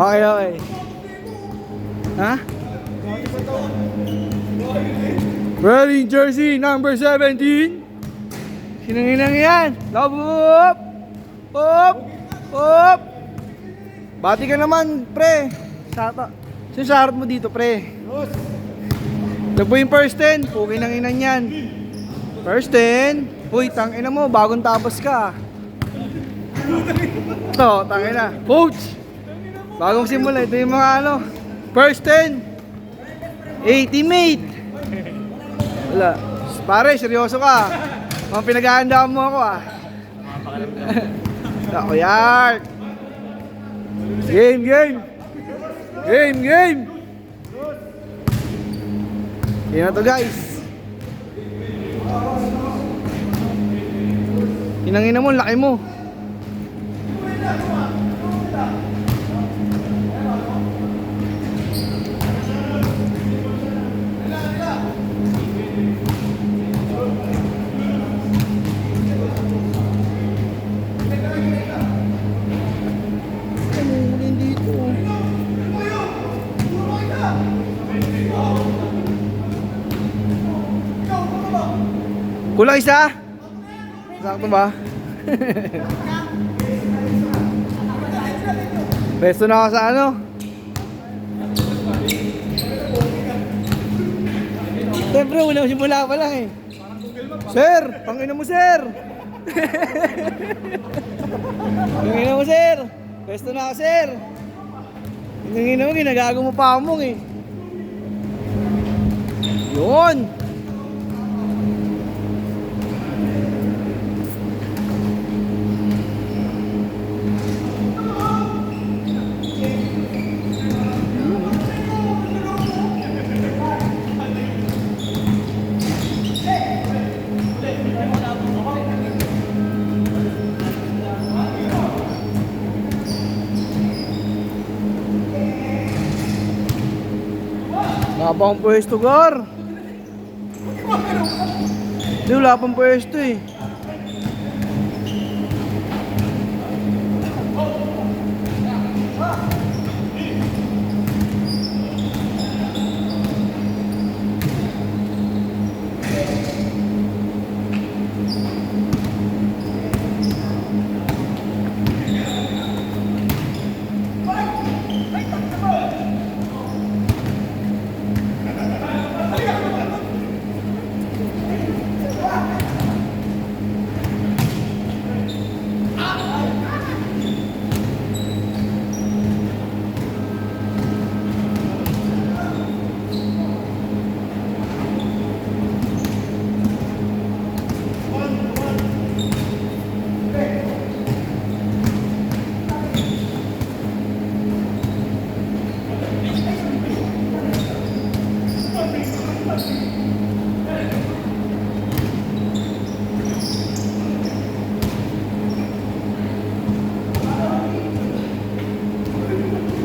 Okay, okay. Ha? Wearing jersey number 17. Sinanginang yan. Love up. Up. Up. Bati ka naman, pre. Sata. Sinasarap mo dito, pre. Ito po yung first 10. Puki nang inan yan. First 10. Uy, tangina mo. Bagong tapos ka. Ito, tangina. Coach. Bagong simula. Ito yung mga ano. First 10. 80 mate. Wala. Pare, seryoso ka. Mga pinag-ahandaan mo ako ah. Ako yan. Game, game. Game, game. Yan na to guys. Inangina mo, laki mo. Kulang isa? Sakto ba? Pesto na ako sa ano? Siyempre, simula pa lang eh. Sir! Pangina mo, sir! Pangina mo, sir! Pesto na ako, sir! Pangina mo, ginagago mo pa mo eh. Yun! Wala pa akong pwesto, Gar. Hindi, wala pang pwesto eh.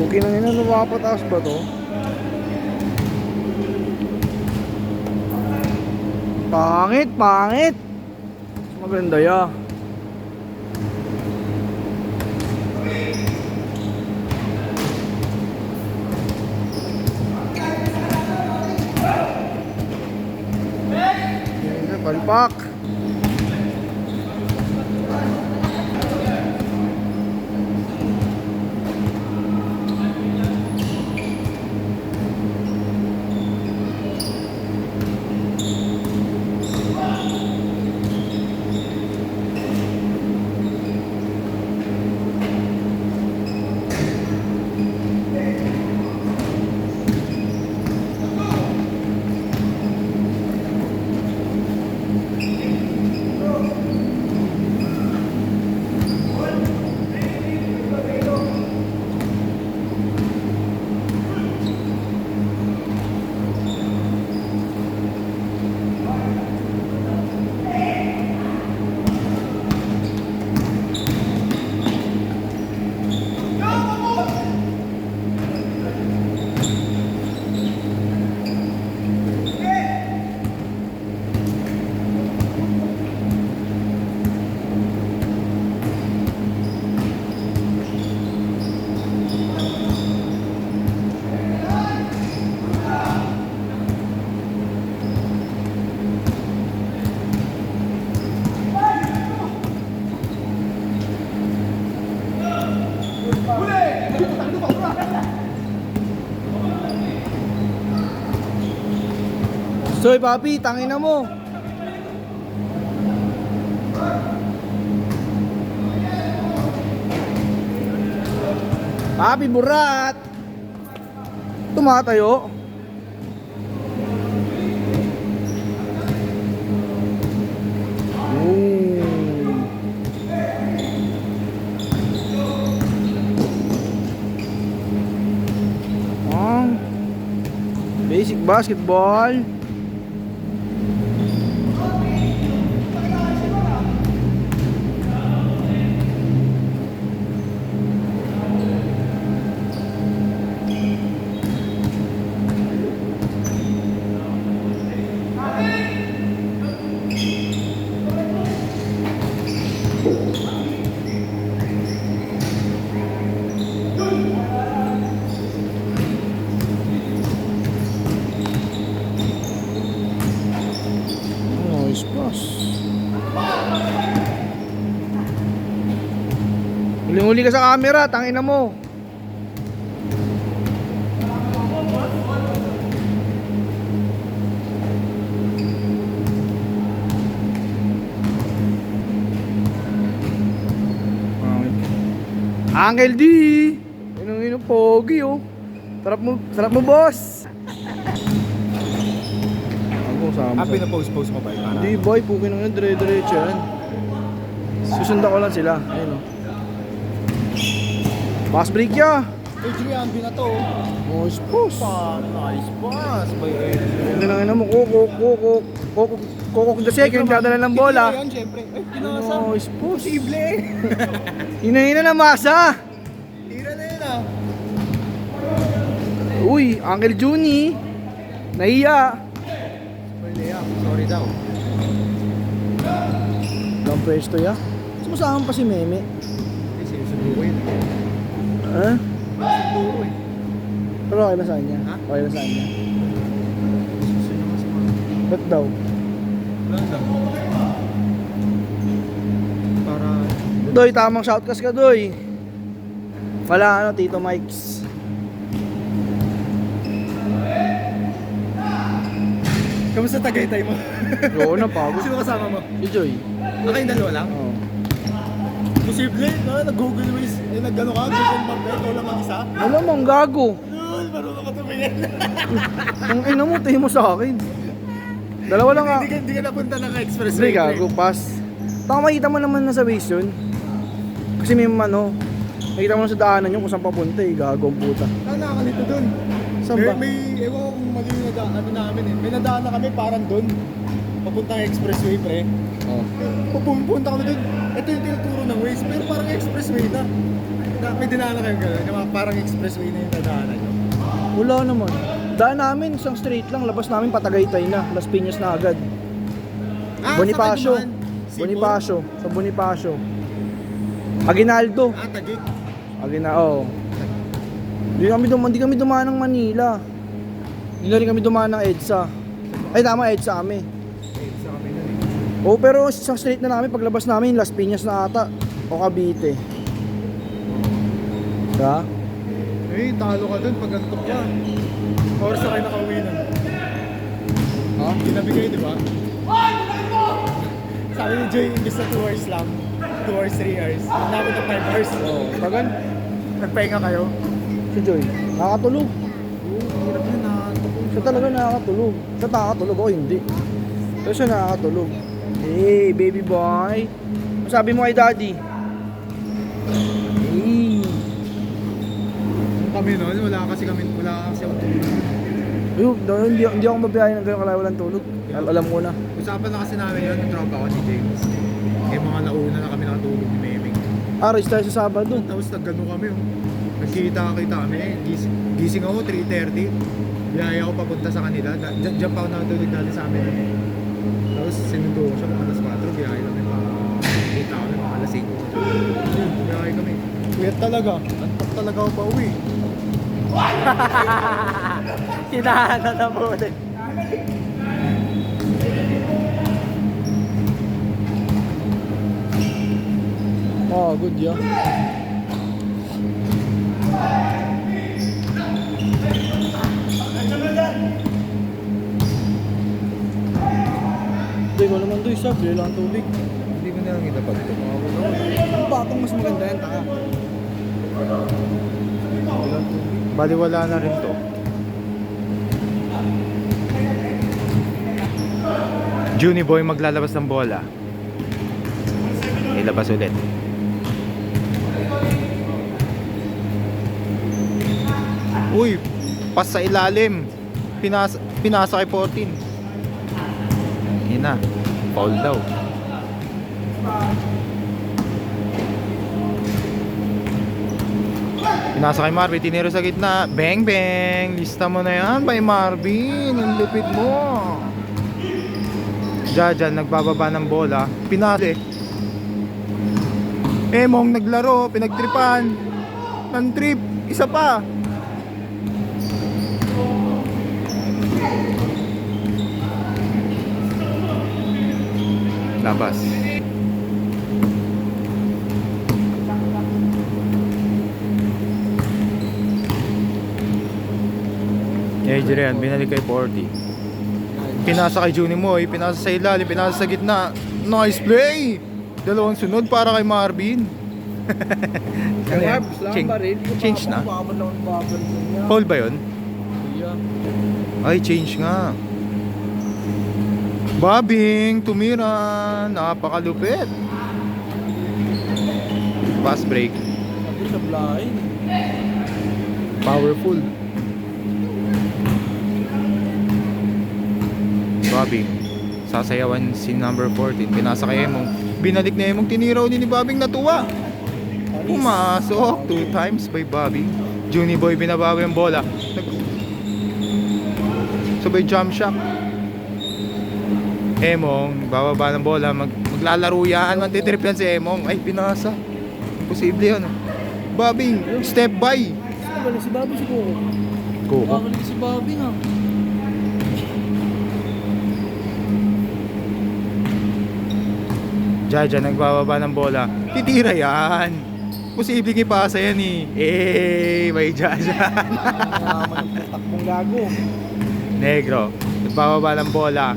Okay lang yun, napapataas ba to? Pangit, pangit. Maganda ya. Palpak. Soy, papi, tangin na mo. Papi, burat. Tumatayo. Basic basketball. Huling-huli ka sa camera, tangina mo. Uncle D. Inong pogi oh. Sarap mo boss. Happy na post mo ba? Hindi boy, pukin nang yun, dire-diretso yan. Susundan ko lang sila. Ayun oh. Pass break ya. Adrian, na to. Nice pass. Nice pass. Hindi lang mo, Kokok the second, dadala ng bola. Yan, syempre. Ay, pinasa. Nice pass. Posible. Hinahina na masa. Tira na yun ah. Uy, Uncle Juni. Nahiya. Sorry daw. Ang pwesto ya. Sumasama pa si Meme. Hindi, sinusubo ko yun. Ha? Sinusubo eh. Pero okay na saan niya? Ha? Okay na saan niya? Susunod ka sa mga. Ba't daw? Wala daw. Para... Doy, tamang shoutcast ka, Doy. Wala ano, Tito Mikes. Kamusta Tagaytay mo? Oo na, pagod. Sino kasama mo? Si Joy. Kayong dalawa lang? Oo. Posible, no? Nag-Google Waze. Eh, nag-ano ka? Google Map eh. Ikaw lang mag-isa? Alam mo, ang gago. Lul, marunong ka tumingin. Ang ina mo, tingin mo sa akin. Dalawa lang nga. Hindi ka napunta ng expressway. Hindi, gago, pass. Taka makita mo naman na sa Waze yun. Kasi may ano, makita mo na sa daanan yun kung saan papunta eh. Gago ang puta. Nakakalito dun. Saan ba? May, ewan ko kung mali yung ano namin eh. May nadaan na kami parang dun. Papuntang expressway pre. Oh. Pupunta kami dun. Ito yung tinuturo ng Waze. Pero parang expressway na. May dinaanan kayo gano'n. Yung mga parang expressway na yung nadaanan nyo. Wala naman. Daan namin, isang straight lang. Labas namin Patagaytay na. Las Piñas na agad. Bonifacio. Bonifacio. Sa Bonifacio. Aguinaldo. Tagig. Oo. Hindi kami dumaan ng Manila. Hindi na rin kami dumaan ng EDSA. Ay tama, EDSA kami. Sa kami na Oo, pero isang straight na namin paglabas namin, Las Piñas na ata. O Cavite. Diba? eh, talo ka dun pag ganito ka. Oras na kayo nakauwi na. Ha? Kinabigay, di ba? Sabi ni Joy, imbis na 2 hours lang. 2 hours, 3 hours. Namin na 5 hours. Oo. Tagan? Nagpahinga kayo? Si Joy, nakakatulog. Hirap na nakatulog. Siya talaga nakakatulog. Siya nakakatulog, ako hindi. Pero siya nakakatulog. Hey, baby boy. Ano sabi mo kay daddy? Hey. Kami noon, wala kasi akong tulog. Hindi ako mabiyahe ng gano'ng kalaya walang tulog. Alam ko na. Usapan na kasi namin yun, yung tropa ko si James. Eh mga nauna na kami nakatulog ni Meming. Race tayo sa Sabado. Tapos nagano kami oh. Nagkita kami eh. Gising ako 3:30. Biyaya ako papunta sa kanila. Diyan pa ako nakatulog dati sa amin. Tapos sinundo ko siya mga alas 4. Biyaya kami kita kami mga alas 5. Biyaya kami. Weird talaga. Antok talaga ako pa uwi. Kinahana na mo ulit. Oh, good ya. ko naman doy, sab. Bilang tubig. Hindi ko na lang itapag ito. Ang batong mas maganda yan, taka. Baliwala na rin to. Juni Boy maglalabas ng bola. Ilabas ulit. Uy, pas sa ilalim. Pinasa kay 14. Ina, foul daw. Pinasa kay Marvin, tiniro sa gitna. Bang bang, lista mo na yan by Marvin. Ang lupit mo. Jajan nagbababa ng bola. Pinasa Emong naglaro, pinagtripan. Ng trip, isa pa. Labas. Adrian, binalik kay 40. Pinasa kay Juni Moy, pinasa sa ilalim, pinasa sa gitna. Nice play! Dalawang sunod para kay Marvin. Ano yan? Change na? Foul ba yun? Ay, change nga. Babing, tumira. Napakalupit. Pass break. Powerful. Babing. Sasayawan si number 14. Pinasa kay Emong. Binalik na Emong. Tiniraw din ni Babing, natuwa. Pumasok. 2 times by Babing. Juni Boy binabawi ang bola. Sabay jump shot. Emong, bababa ng bola, maglalaro yan, magtitrip yan si Emong. Ay, pinasa. Imposible yun. Babing, step by. Balik si Bobby siguro. Koko. Balik si Bobby nga. Jaja, nagbababa ng bola. Titira yan. Posibleng ipasa yan eh. May Jaja. Takbong gago. Negro, nagbababa ng bola.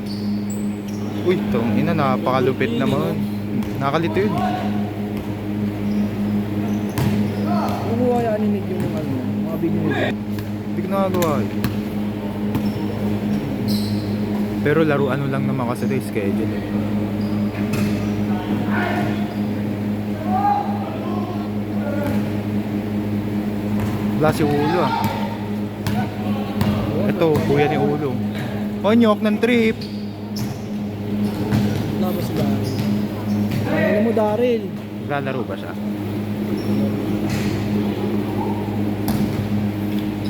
Uy, itong ina, napakalupit naman. Nakalito yun. Kumuha yan ni Nick yung mga video nito. Hindi ko nakagawa eh. Pero laruan lang naman kasi ito yung schedule eh. Wala si Ulo ah. Ito, kuya ni Ulo. Onyok ng trip. Labas si Daryl. Ano mo Daryl? Naglalaro ba siya?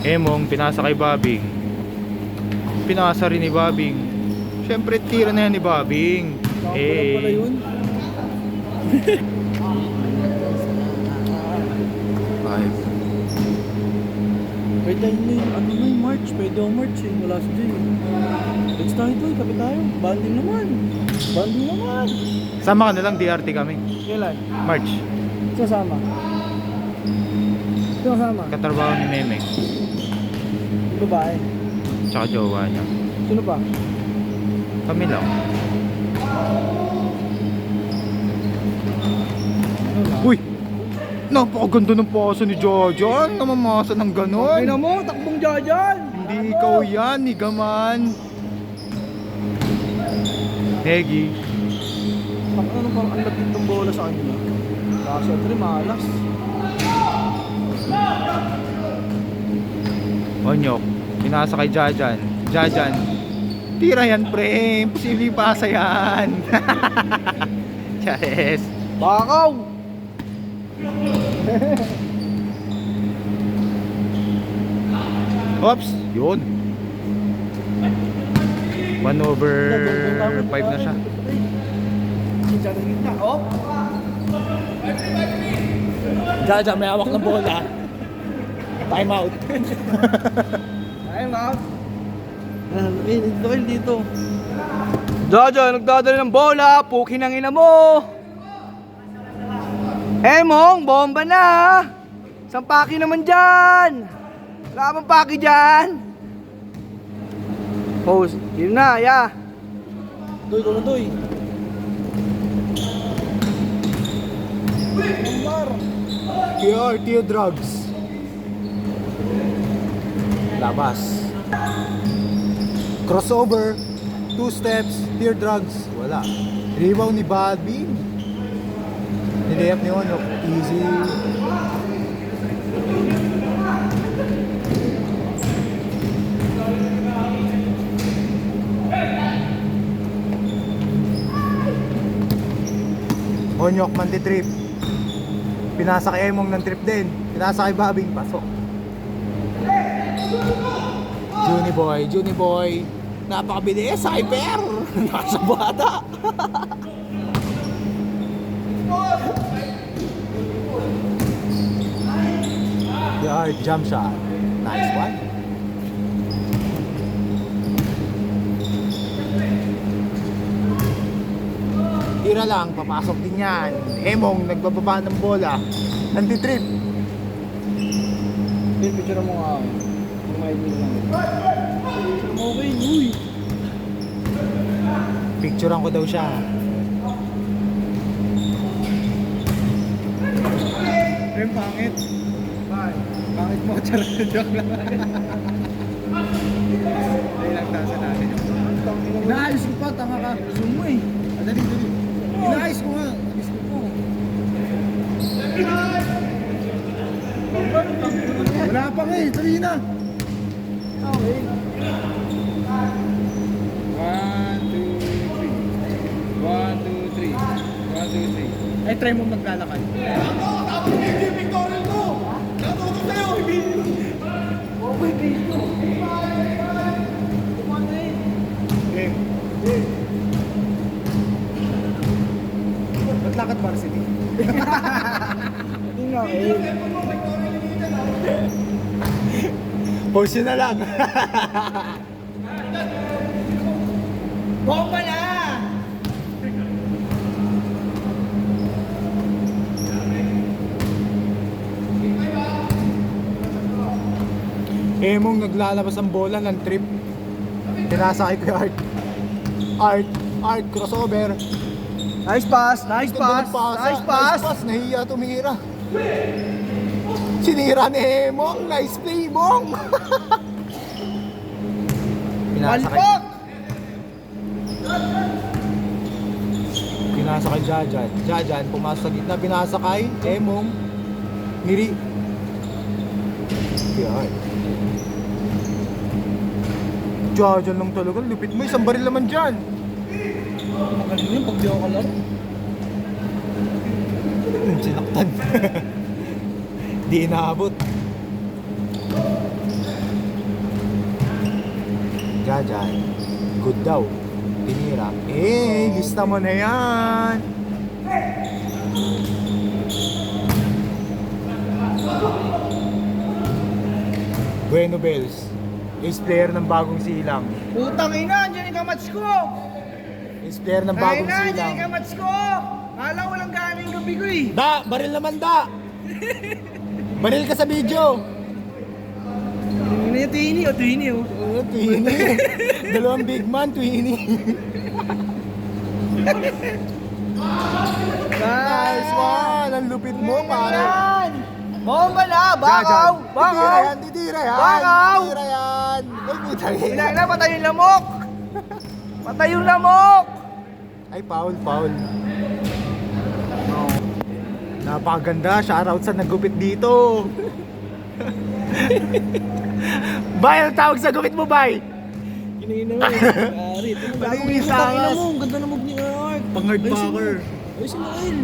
Emong, pinasa kay Babing. Pinasa rin ni Babing. Siyempre, tira na yan ni Babing. Pala yun. Ay, Pwede na yung ano na yung March. Pwede yung March eh. Wala si Jay. Let's tayo ito. Kapit tayo. Banding naman. Banding naman. sama ka na lang, DRT kami. Kailan? March. Sasama. Sasama. Katrabaho ni Memeng. Babae. Tsaka jowa niya. Sino pa? Kami lang. Uy! Napakaganda ng paso ni Jojon. Namamasa ng ganon. Ay na mo, takbong Jajan. Hindi ikaw yan, ni Gaman. Negi. Ano parang ang lapit ng bola sa kanila. Kaso ito rin malas. Onyok. Pinasa kay Jajan. Jajan. Tira yan, pre. Imposible ipasa yan. Yes. Bakaw! Oops. Yun. 1/5 na siya. Oh. Jaja, may hawak ng bola. Time out. Time out. Dito. Jaja, nagdadala ng bola. Pukin ang ina mo. Emong, bomba na. Sampaki naman dyan. Wala bang paki dyan? Pose. Yun na, ya. Doy, Pure Tio Drugs. Labas. Crossover. 2 steps. Pure Drugs. Wala. Rebound ni Balbi. Nilayap ni Onok. Easy. Onyok mantitrip. Pinasa kay Emong ng trip din. Pinasa kay Babing, pasok. Juni boy. Napakabilis, hyper. Nasa bata. Yard jump shot. Nice one. Tira lang, papasok din yan. Emong, nagbababa ng bola. Nantitrip. Picture mo nga. Okay, uy. Picturean ko daw siya. Yung pangit. Pangit mo, charot. Joke lang. Ay lang tasa natin. Inaayos ko pa, tanga ka. Zoom mo eh. Dali. Inaayos ko nga. Alis ko po. Wala pa nga eh. Dali na. Okay. 1, 2, 3. 1, 2, 3. Ay, try mo maglalakad. Ba't lakad varsity? Hindi nga eh. Pause na lang. Bomba na! Emong naglalabas ang bola ng trip. Pinasa kay Kuya Art crossover. Nice pass! Nice pass! Nice pass! Nahiya tumira. Sinira ni Emong. Nice play, Bong. Palpok! Pinasa kay Jajan, pumasok sa gitna, pinasa kay Emong. Niri. Kaya Jajan lang talaga, lupit mo, isang baril naman dyan. Magaling yun pag di ako kalaro. Sinaktan. Di inaabot. Jajan, good daw. Tinira. Lista mo na yan. Bueno Bells, ace player ng bagong silang. Putang ina, andyan yung kamats ko! Ace player ng bagong Andyan silang. yung kamats ko! Kala walang gana yung gabi ko eh. Da! Baril naman da! Baril ka sa video! Ano yung Twinnie o Twinnie o? Oo, Twinnie. Dalawang big man, Twinnie. Nice one! Ang lupit mo, pare. Yan! Bomba na! Bakaw! Bakaw! Titira yan! Bakaw! Titira yan! Ay, putang ina. Inana, patay yung lamok! Patay yung lamok! Ay, foul. Napakaganda, shoutout sa nagupit dito. Bay, ang tawag sa gupit mo, Bay? Kinahina mo eh. Ari, ito Malinis angas. Ang ganda na move ni Art. Pang-hardbacker. Ay, si Noel.